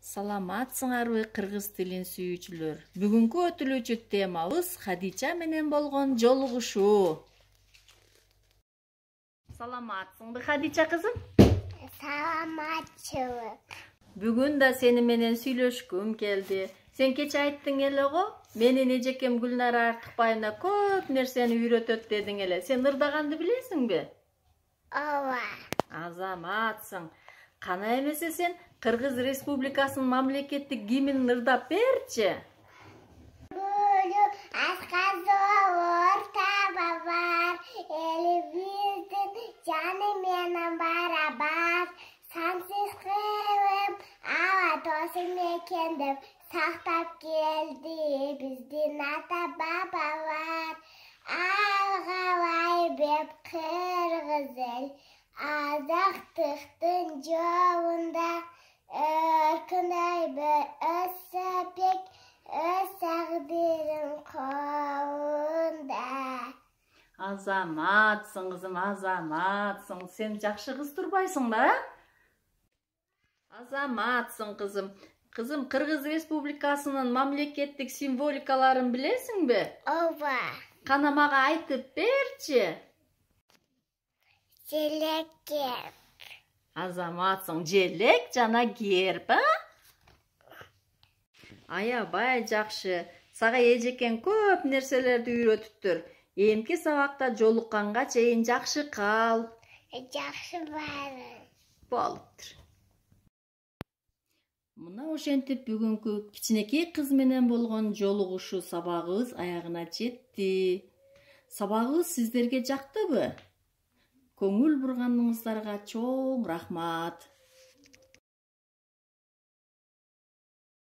Саламатсыңарбы кыргыз тилин сүйүүчүлөр. Бүгүнкү өтүлүүчү темабыз Хадича менен болгон жолугушуу. Саламатсыңбы Хадича кызым? Саламатчылык. Бүгүн да сени менен сүйлөшкүм келди. Сен кече айттың эле го, менин эжекем Гүлнара Артыкбаевна көп нерсени үйрөтөт дедиң эле. Сен ырдаганды билесиңби? Ооба. Азаматсың. Кана эмесе сен Кыргыз Республикасынын мамлекеттик гимнин ырдап берчи. Бөлү асказолор табабар, элибиздин жаны менен барабар. Сансыз кылып ала тосун мекендеп, сактап келди биздин ата бабалар. Алгалай беп кыргыз эл, азаттыктын жолунда. Örküneybe össepek, össagdirin kolunda. Азаматсың кызым, азаматсың. Сен жакшы кыз турбайсыңбы? Азаматсың кызым. Кызым, Кыргыз Республикасынын мамлекеттик символикаларын билесиңби? Ооба. Кана мага айтып берчи. Желекке. Азаматсың, желек жана герб, Аябай жакшы. Сага эжекең көп нерселерди үйрөтүптүр. Эмки сабакта жолукканга чейин жакшы кал. Жакшы барын. Болуптур. Мына ошентип бүгүнкү кичинекей кыз менен болгон жолугушуу сабагыбыз аягына жетти. Сабагыбыз сиздерге жактыбы? Көңүл бурганыңыздарга чоң рахмат.